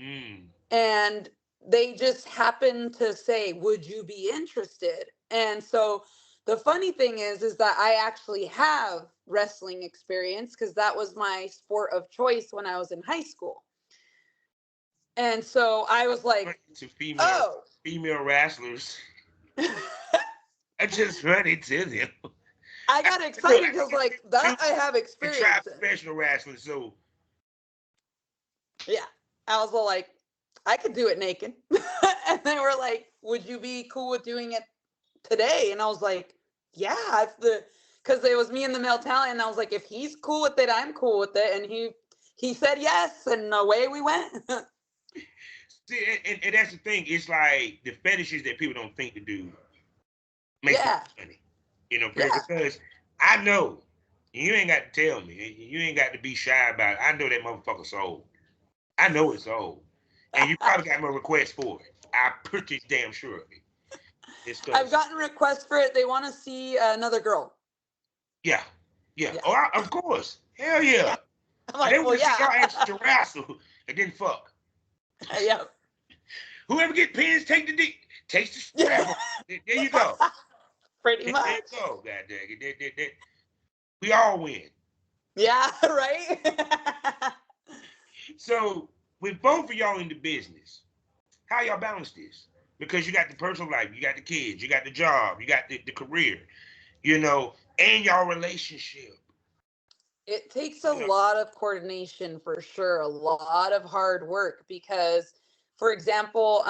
Mm. And they just happened to say, would you be interested? And so the funny thing is that I actually have wrestling experience because that was my sport of choice when I was in high school. And so I was like, To female oh. female wrestlers, I just run into them. I got So excited because like that I have and try experience in. professional wrestling. So Yeah. I was all like, I could do it naked. And they were like, would you be cool with doing it today? And I was like, yeah, if the because it was me and the male talent, and I was like, if he's cool with it, I'm cool with it. And he said yes, and away we went. see, and that's the thing. It's like the fetishes that people don't think to do make them Yeah. funny. You know, Yeah. because I know you ain't got to tell me. You ain't got to be shy about it. I know that motherfucker's old. I know it's old, and you probably got my request for it. I'm pretty damn sure of it. It's I've because gotten requests for it. They want to see another girl. yeah, yeah. Yeah. Oh, of course, hell Yeah. yeah. I'm They like, want well, to see yeah. y'all answer to wrestle and then fuck. Yeah. Whoever get pins, take the dick, takes the strap Yeah. off. There you go. Pretty There you much. go. God dang it. We all win. Yeah, right? So with both of y'all in the business, how y'all balance this? Because you got the personal life, you got the kids, you got the job, you got the career, and y'all relationship. It takes a You know, lot of coordination for sure, a lot of hard work because, for example,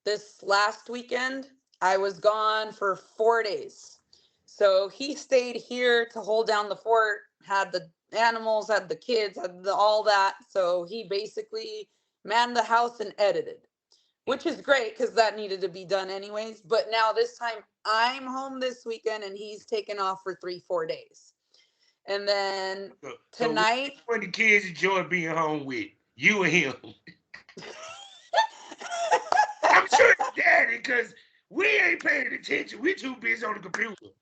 this last weekend, I was gone for 4 days. So he stayed here to hold down the fort, had the animals, had the kids, had all that. So he basically manned the house and edited, which is great because that needed to be done anyways. But now this time I'm home this weekend and he's taken off for 3, 4 days. And then so which tonight, one of the kids enjoy being home with? You and him. I'm sure it's daddy, because we ain't paying attention. We too busy on the computer.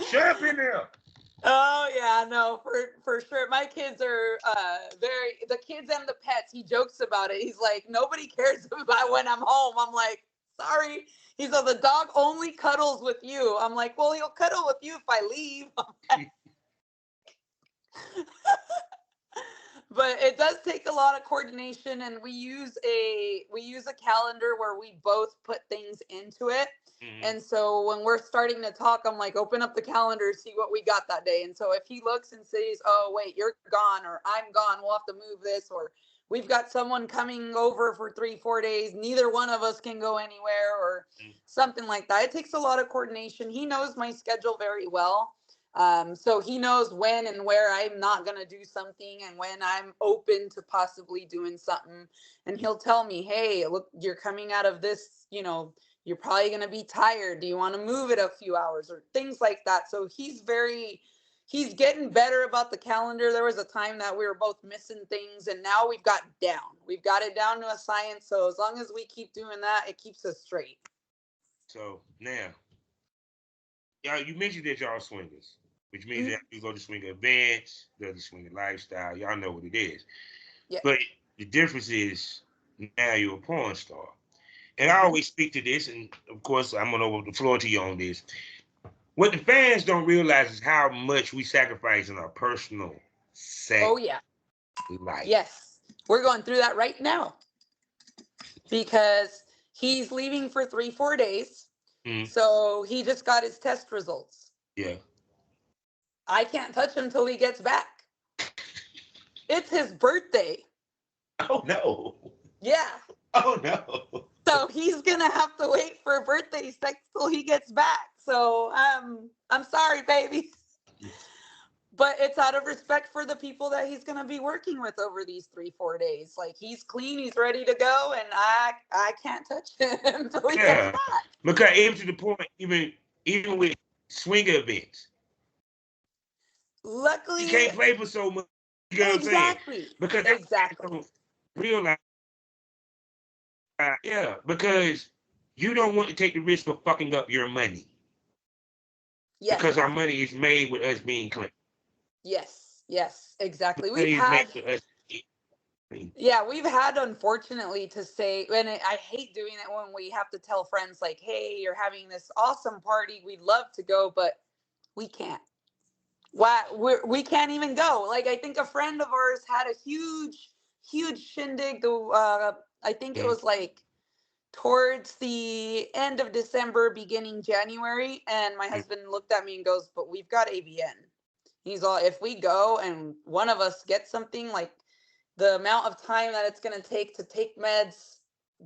Shut up in there. Oh yeah, no, for sure. My kids are the kids and the pets. He jokes about it. He's like, nobody cares about when I'm home. I'm like, sorry. He's like, the dog only cuddles with you. I'm like, well, he'll cuddle with you if I leave. But it does take a lot of coordination, and we use a calendar where we both put things into it. Mm-hmm. And so when we're starting to talk, I'm like, open up the calendar, see what we got that day. And so if he looks and says, oh wait, you're gone, or I'm gone, we'll have to move this, or we've got someone coming over for 3-4 days, neither one of us can go anywhere, or something like that. It takes a lot of coordination. He knows my schedule very well. So he knows when and where I'm not going to do something and when I'm open to possibly doing something. And he'll tell me, hey, look, you're coming out of this, you're probably going to be tired. Do you want to move it a few hours, or things like that? So he's getting better about the calendar. There was a time that we were both missing things, and now we've got it down to a science. So as long as we keep doing that, it keeps us straight. So now, y'all, you mentioned that y'all swingers, which means that Mhm. you go to swinger events, go to swinger lifestyle. Y'all know what it is. Yeah. But the difference is now you're a porn star. And I Hmm. always speak to this, and of course, I'm going to open the floor to you on this. What the fans don't realize is how much we sacrifice in our personal sex Oh yeah. life. Yes. We're going through that right now because he's leaving for 3-4 days. Mm, So he just got his test results. yeah. I can't touch him till he gets back. It's his birthday. Oh no. Yeah. Oh no. So he's gonna have to wait for birthday sex till he gets back. So I'm sorry, baby. But it's out of respect for the people that he's gonna be working with over these 3-4 days. Like, he's clean, he's ready to go, and I can't touch him until he gets Yeah. back. Because even to the point, even with swinger events, you Luckily, can't play for so much. You know what I'm saying? exactly. Because that's what Exactly. fans don't realize. Yeah, because you don't want to take the risk of fucking up your money. Because Yes. our money is made with us being clean. Yes. Yes. Exactly. We've Money is made had with us being clean. Yeah, we've had, unfortunately, to say, and I hate doing it when we have to tell friends, like, hey, you're having this awesome party. We'd love to go, but we can't. Why we can't even go. Like, I think a friend of ours had a huge, huge shindig. I think it Mm, was like towards the end of December, beginning January. And my mm, husband looked at me and goes, but we've got ABN. He's all, if we go and one of us gets something, like, the amount of time that it's going to take meds,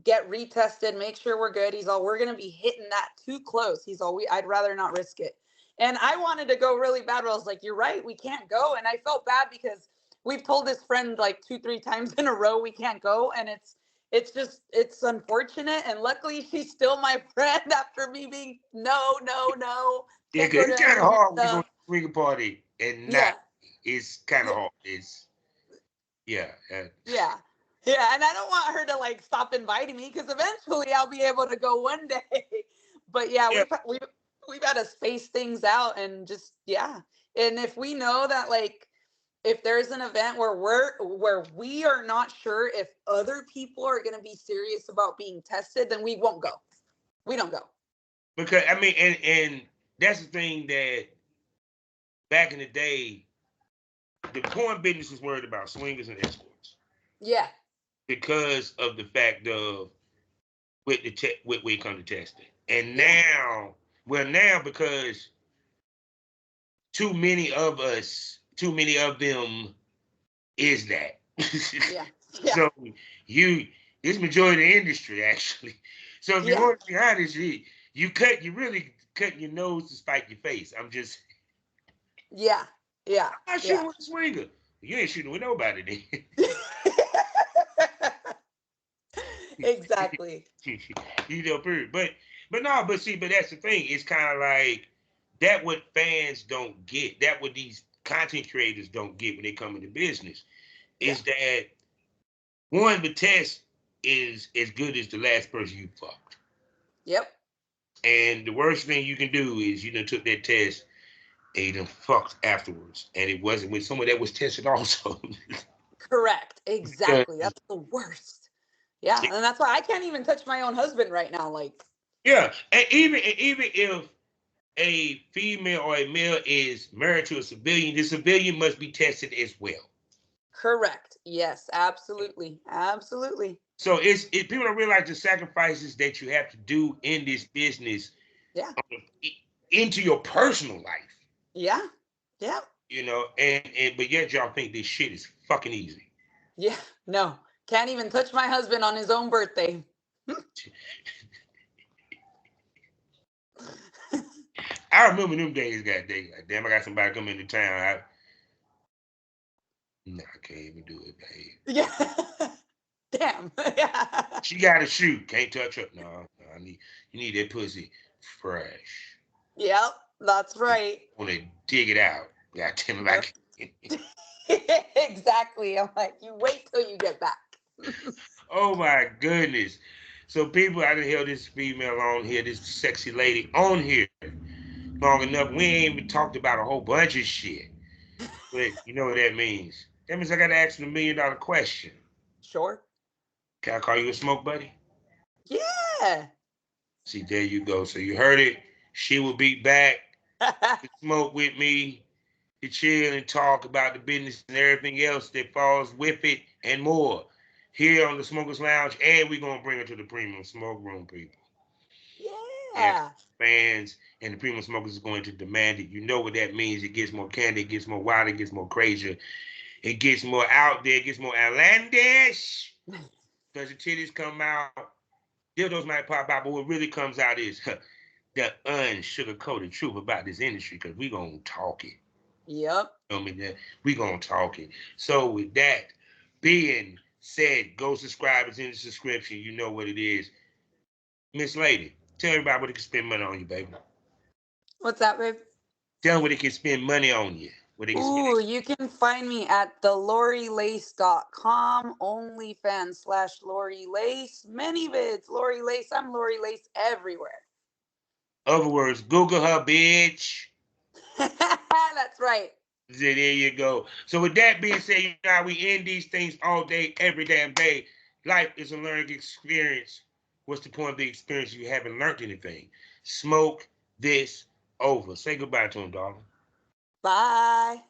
get retested, make sure we're good. He's all, we're going to be hitting that too close. He's all, I'd rather not risk it. And I wanted to go really bad, but I was like, you're right, we can't go. And I felt bad because we've told this friend like 2-3 times in a row we can't go, and it's unfortunate. And luckily, she's still my friend after me being, no, no, no, yeah, can't because go it's to kind any of of your hard when you go to stuff. a swinger party and not. Yeah. It's kind of Yeah. hard. It's yeah. Yeah. Yeah. And I don't want her to like stop inviting me because eventually I'll be able to go one day. But yeah, Yeah. we've got to space things out, and just, yeah. And if we know that, like, if there's an event where we are not sure if other people are going to be serious about being tested, then we won't go. We don't go. Because I mean, and that's the thing that back in the day, the porn business was worried about swingers and escorts Yeah. because of the fact of with we come to testing. And Yeah. now, well, now because too many of us, too many of them is that. Yeah. Yeah. So you, it's majority of the industry actually. So if you Yeah. want to be honest, you really cutting your nose to spite your face. Yeah. Yeah. I'm not Yeah. shooting with a swinger. You ain't shooting with nobody then. Exactly. Period. But no, but see, but that's the thing. It's kind of like that what fans don't get. That what these content creators don't get when they come into business Yeah. is that one, the test is as good as the last person you fucked. Yep. And the worst thing you can do is took that test ate and fucked afterwards, and it wasn't with someone that was tested also. Correct. Because Exactly. That's the worst. Yeah, and that's why I can't even touch my own husband right now. Like, yeah, and even if a female or a male is married to a civilian, the civilian must be tested as well. correct. Yes, absolutely. Absolutely. So people don't realize the sacrifices that you have to do in this business Yeah. into your personal life. Yeah. Yeah. And but yet y'all think this shit is fucking easy. Yeah. No. Can't even touch my husband on his own birthday. I remember them days, goddamn. Damn, I got somebody come into town. No, I can't even do it, babe. Yeah. Damn. Yeah. She got a shoe. Can't touch her. No, you need that pussy fresh. Yep. That's I right. want to dig it out. God damn it, Yep. like. Exactly. I'm like, you wait till you get back. Oh my goodness. So people, I done held this female on here, this sexy lady on here long enough. We ain't even talked about a whole bunch of shit. But you know what that means? That means I got to ask you $1 million question. Sure. Can I call you a smoke buddy? Yeah. See, there you go. So you heard it. She will be back to smoke with me, to chill and talk about the business and everything else that falls with it and more. Here on the Smokers Lounge, and we're gonna bring her to the premium smoke room, people. And Yeah. fans and the premium smokers is going to demand it. You know what that means. It gets more candy, it gets more wild, it gets more crazy, it gets more out there, it gets more outlandish. Because the titties come out, dildos might pop out, but what really comes out is the unsugar-coated truth about this industry, because we gonna talk it. Yep. You know what I mean? We gonna talk it. So with that being said, go subscribe. It's in the description. You know what it is. Miss Lady, tell everybody what they can spend money on you, baby. What's that, babe? Tell them where they can spend money on you. Where they can spend. Ooh, you can find me at thelorylace.com, OnlyFans/Lory Lace, many vids, Lory Lace. I'm Lory Lace everywhere. Other words, Google her, bitch. That's right. So there you go. So with that being said, you know how we end these things all day, every damn day. Life is a learning experience. What's the point of the experience if you haven't learned anything? Smoke this over. Say goodbye to him, darling. Bye.